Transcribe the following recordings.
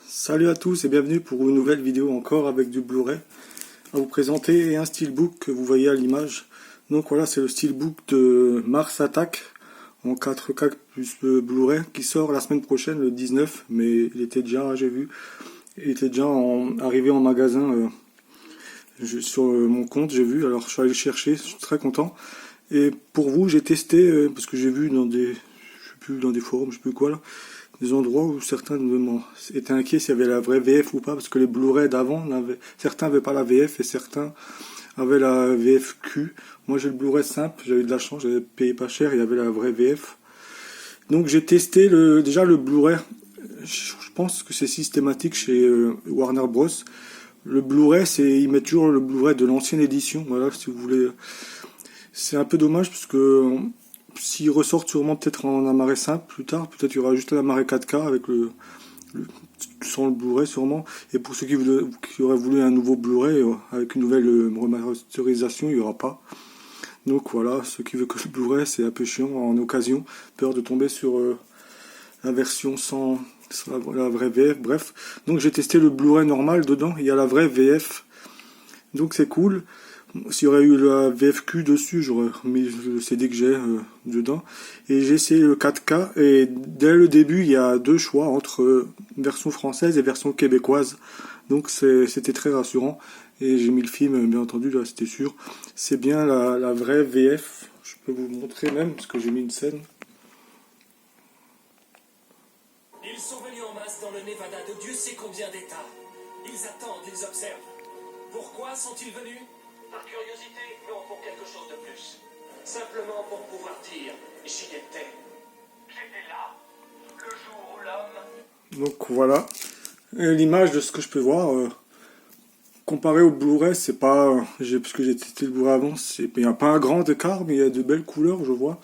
Salut à tous et bienvenue pour une nouvelle vidéo encore avec du Blu-ray à vous présenter un steelbook que vous voyez à l'image. Donc voilà, c'est le steelbook de Mars Attack en 4K plus Blu-ray qui sort la semaine prochaine le 19, mais il était déjà, j'ai vu, il était déjà arrivé en magasin sur mon compte, j'ai vu, alors je suis allé le chercher, je suis très content. Et pour vous, j'ai testé, parce que j'ai vu dans des, je sais plus, dans des forums, je sais plus quoi là, des endroits où certains étaient inquiets s'il y avait la vraie VF ou pas, parce que les Blu-ray d'avant, certains n'avaient pas la VF et certains avaient la VFQ. Moi j'ai le Blu-ray simple, j'avais de la chance, j'avais payé pas cher, il y avait la vraie VF. Donc j'ai testé déjà le Blu-ray, je pense que c'est systématique chez Warner Bros. Le Blu-ray, ils mettent toujours le Blu-ray de l'ancienne édition, voilà, si vous voulez. C'est un peu dommage parce que s'ils ressortent sûrement peut-être en amarré simple plus tard, peut-être il y aura juste un amarré 4K avec sans le Blu-ray sûrement. Et pour ceux qui auraient voulu un nouveau Blu-ray avec une nouvelle remasterisation, il n'y aura pas. Donc voilà, ceux qui veulent que le Blu-ray, c'est un peu chiant en occasion, peur de tomber sur la version sans la vraie VF. Bref, donc j'ai testé le Blu-ray normal dedans, il y a la vraie VF, donc c'est cool. S'il y aurait eu la VFQ dessus, j'aurais mis le CD que j'ai dedans. Et j'ai essayé le 4K. Et dès le début, il y a deux choix entre version française et version québécoise. Donc c'était très rassurant. Et j'ai mis le film, bien entendu, là c'était sûr. C'est bien la vraie VF. Je peux vous montrer même, parce que j'ai mis une scène. Ils sont venus en masse dans le Nevada de Dieu sait combien d'États. Ils attendent, ils observent. Pourquoi sont-ils venus? Par curiosité, non, pour quelque chose de plus. Simplement pour pouvoir dire, j'y étais. J'étais là, le jour où l'homme... Donc voilà, l'image de ce que je peux voir, comparé au Blu-ray, c'est pas, parce que j'ai testé le Blu-ray avant, il n'y a pas un grand écart, mais il y a de belles couleurs, je vois.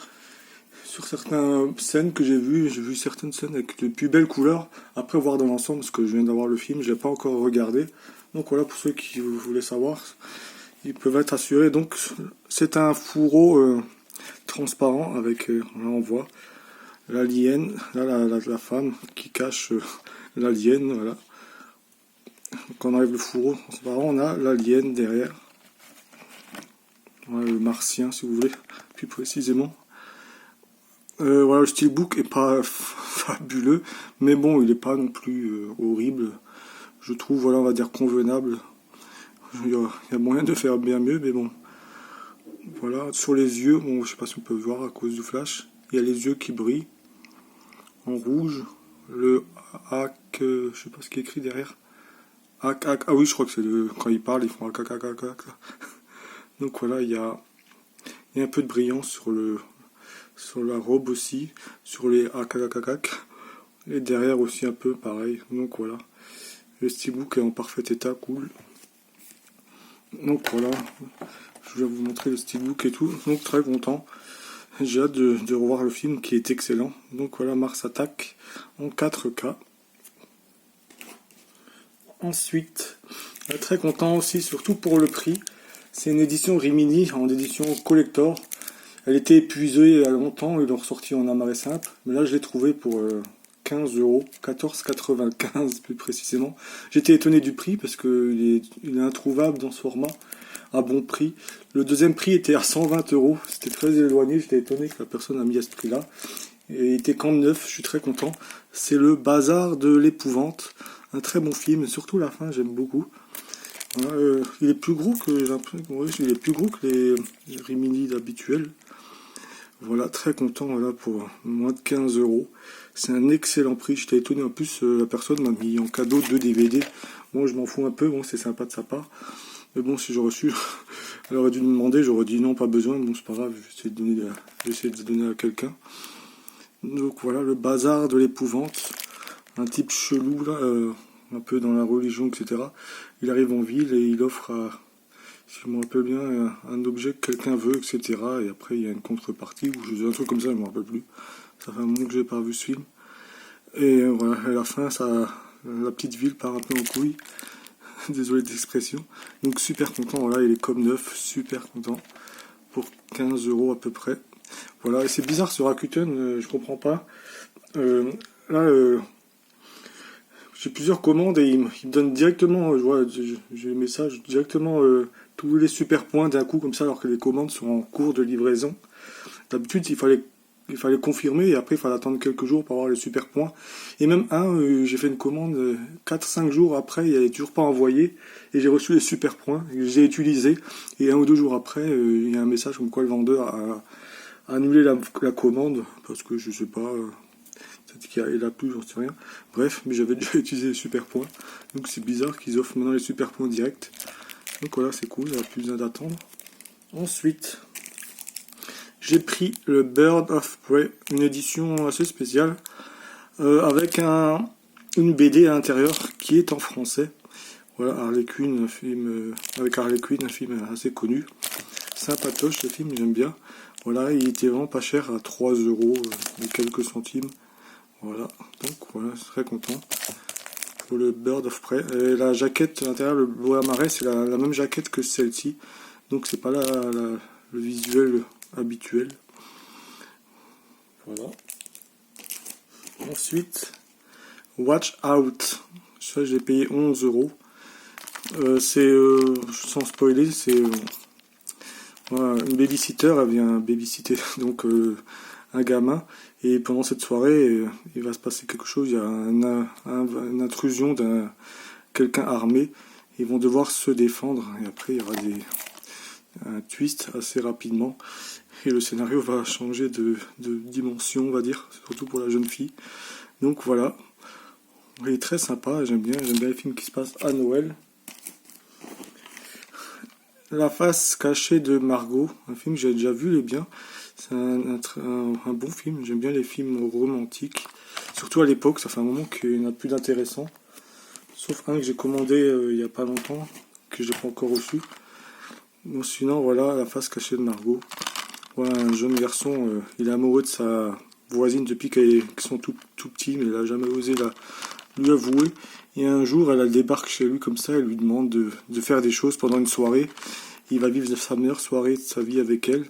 Sur certaines scènes que j'ai vu certaines scènes avec de plus belles couleurs. Après voir dans l'ensemble, parce que je viens d'avoir le film, je l'ai pas encore regardé. Donc voilà, pour ceux qui voulaient savoir, ils peuvent être assurés. Donc c'est un fourreau transparent avec, là on voit l'alien, là la femme qui cache l'alien, voilà. Quand on enlève le fourreau transparent, on a l'alien derrière. Voilà, le martien si vous voulez, plus précisément. Voilà, le steelbook est pas fabuleux, mais bon, il est pas non plus horrible. Je trouve, voilà, on va dire convenable. Il y a moyen de faire bien mieux, mais bon. Voilà, sur les yeux, bon, je sais pas si on peut voir à cause du flash, il y a les yeux qui brillent en rouge. Le hack, je sais pas ce qui est écrit derrière. Hack, ah oui, je crois que c'est quand ils parlent, ils font hack, hack, hack, hack, hack. Donc voilà, il y a un peu de brillance sur la robe aussi, sur les hack, hack, hack, hack. Et derrière aussi un peu pareil. Donc voilà, le steelbook est en parfait état, cool. Donc voilà, je vais vous montrer le steelbook et tout. Donc très content. J'ai hâte de revoir le film qui est excellent. Donc voilà, Mars Attack en 4K. Ensuite, très content aussi, surtout pour le prix. C'est une édition Rimini, en édition collector. Elle était épuisée il y a longtemps, ils l'ont ressorti en amarré simple. Mais là, je l'ai trouvé pour 15 €, 14,95 plus précisément. J'étais étonné du prix parce qu'il est introuvable dans ce format à bon prix. Le deuxième prix était à 120 €. C'était très éloigné, j'étais étonné que la personne a mis à ce prix-là. Et il était quand neuf, je suis très content. C'est le Bazar de l'épouvante. Un très bon film, surtout la fin, j'aime beaucoup. Voilà, il est plus gros que il est plus gros que les Rimini habituels. Voilà, très content, voilà, pour moins de 15 €. C'est un excellent prix, j'étais étonné. En plus, la personne m'a mis en cadeau 2 DVD. Bon, je m'en fous un peu, bon, c'est sympa de sa part. Mais bon, si j'aurais su, elle aurait dû me demander, j'aurais dit non, pas besoin. Bon, c'est pas grave, je vais essayer de donner à quelqu'un. Donc voilà, le Bazar de l'épouvante. Un type chelou, là, un peu dans la religion, etc. Il arrive en ville et il offre si je me rappelle bien, un objet que quelqu'un veut, etc. Et après, il y a une contrepartie, ou un truc comme ça, je ne me rappelle plus. Ça fait un moment que j'ai pas vu ce film. Et voilà, à la fin, la petite ville part un peu en couille. Désolé d'expression. Donc super content, voilà, il est comme neuf, super content. Pour 15 € à peu près. Voilà, et c'est bizarre ce Rakuten, je comprends pas. Là, je j'ai plusieurs commandes et il me donne directement, je vois, j'ai le message directement tous les super points d'un coup comme ça alors que les commandes sont en cours de livraison. D'habitude il fallait confirmer et après il fallait attendre quelques jours pour avoir les super points. Et même j'ai fait une commande 4-5 jours après, il n'avait toujours pas envoyé et j'ai reçu les super points, j'ai utilisé et 1 ou 2 jours après il y a un message comme quoi le vendeur a annulé la commande parce que je sais pas, peut-être qu'il a plus, j'en sais rien. Bref, mais j'avais déjà utilisé les super points, donc c'est bizarre qu'ils offrent maintenant les super points directs. Donc voilà, c'est cool, il n'y a plus besoin d'attendre. Ensuite, j'ai pris le Bird of Prey, une édition assez spéciale, avec une BD à l'intérieur qui est en français. Voilà, Harley Quinn, un film avec Harley Quinn, un film assez connu. Sympatoche ce film, j'aime bien. Voilà, il était vraiment pas cher, à 3 euros et quelques centimes. Voilà, donc voilà, je suis très content pour le Bird of Prey. Et la jaquette à l'intérieur, le Boa Marais, c'est la même jaquette que celle-ci. Donc c'est pas le visuel habituel. Voilà. Ensuite, Watch Out. Ça, j'ai payé 11 euros. C'est, sans spoiler, c'est voilà, une babysitter, elle vient babysitter donc un gamin. Et pendant cette soirée, il va se passer quelque chose. Il y a une intrusion d'un quelqu'un armé. Ils vont devoir se défendre. Et après, il y aura un twist assez rapidement. Et le scénario va changer de dimension, on va dire, surtout pour la jeune fille. Donc voilà, il est très sympa, j'aime bien les films qui se passent à Noël. La face cachée de Margot, un film que j'ai déjà vu, il est bien. C'est un bon film, j'aime bien les films romantiques. Surtout à l'époque, ça fait un moment qu'il n'y en a plus d'intéressant. Sauf un que j'ai commandé il n'y a pas longtemps, que j'ai pas encore reçu. Bon, sinon, voilà, La face cachée de Margot. Voilà, un jeune garçon, il est amoureux de sa voisine depuis qu'ils sont tout petits, mais il n'a jamais osé lui avouer. Et un jour, elle débarque chez lui comme ça, elle lui demande de faire des choses pendant une soirée. Il va vivre sa meilleure soirée de sa vie avec elle.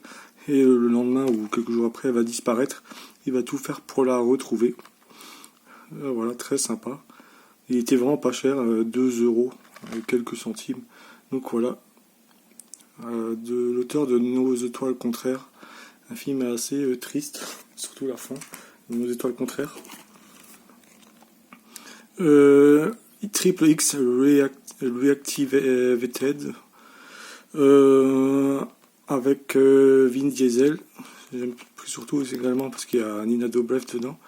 Et le lendemain ou quelques jours après, elle va disparaître. Il va tout faire pour la retrouver. Voilà, très sympa. Il était vraiment pas cher, 2 euros avec quelques centimes. Donc voilà, de l'auteur de Nos étoiles contraires. Un film assez triste, surtout la fin, Nos étoiles contraires. Triple X Reactivated avec Vin Diesel. J'aime surtout également parce qu'il y a Nina Dobrev dedans.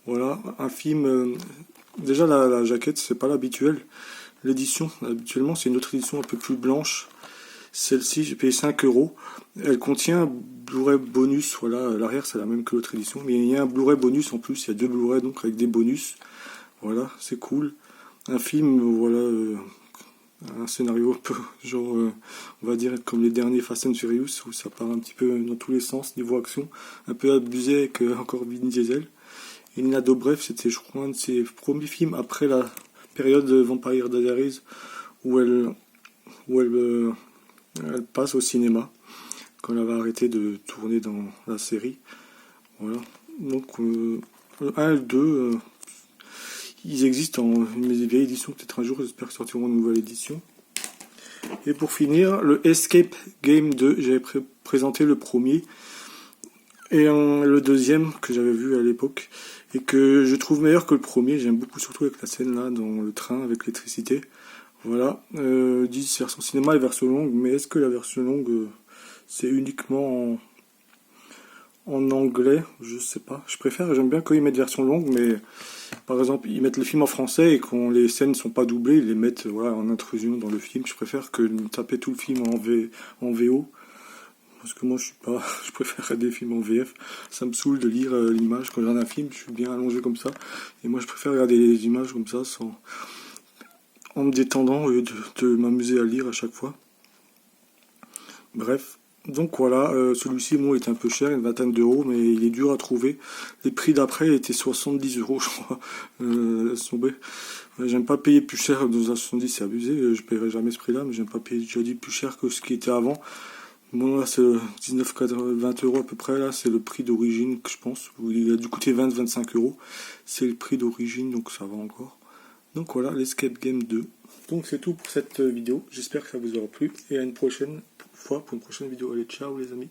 Voilà, un film. Déjà la jaquette, c'est pas l'habituel. L'édition, habituellement, c'est une autre édition un peu plus blanche. Celle-ci, j'ai payé 5 euros. Elle contient un Blu-ray bonus. Voilà, l'arrière, c'est la même que l'autre édition. Mais il y a un Blu-ray bonus en plus. Il y a 2 Blu-ray donc avec des bonus. Voilà, c'est cool. Un film, voilà, un scénario un peu, genre, on va dire, comme les derniers Fast and Furious, où ça part un petit peu dans tous les sens, niveau action. Un peu abusé avec encore Vin Diesel. Et Nina Dobrev, c'était, je crois, un de ses premiers films après la période de Vampire Diaries, où elle passe au cinéma quand elle va arrêter de tourner dans la série. Voilà. Donc le 1 et le 2, ils existent en une vieille édition, peut-être un jour, j'espère qu'ils sortiront une nouvelle édition. Et pour finir, le Escape Game 2, j'avais présenté le premier et le deuxième que j'avais vu à l'époque et que je trouve meilleur que le premier. J'aime beaucoup, surtout avec la scène là dans le train avec l'électricité. Voilà, disent version cinéma et version longue, mais est-ce que la version longue c'est uniquement en anglais? Je sais pas. J'aime bien quand ils mettent version longue, mais par exemple ils mettent le film en français et quand les scènes sont pas doublées, ils les mettent voilà, en intrusion dans le film. Je préfère que de taper tout le film en VO. Parce que moi je préfère des films en VF. Ça me saoule de lire l'image quand je regarde un film, je suis bien allongé comme ça. Et moi je préfère regarder les images comme ça en me détendant et de m'amuser à lire à chaque fois. Bref, donc voilà, celui-ci bon, est un peu cher, une vingtaine d'euros, mais il est dur à trouver. Les prix d'après étaient 70 euros, je crois. Laisse tomber. J'aime pas payer plus cher, dans un 70 c'est abusé, je paierai jamais ce prix-là, mais j'aime pas payer, déjà dit, plus cher que ce qui était avant. Bon là c'est 20 euros à peu près, là c'est le prix d'origine que je pense, il a dû coûter 20-25 euros. C'est le prix d'origine, donc ça va encore. Donc voilà, l'Escape Game 2. Donc c'est tout pour cette vidéo, j'espère que ça vous aura plu, et à une prochaine fois pour une prochaine vidéo. Allez, ciao les amis.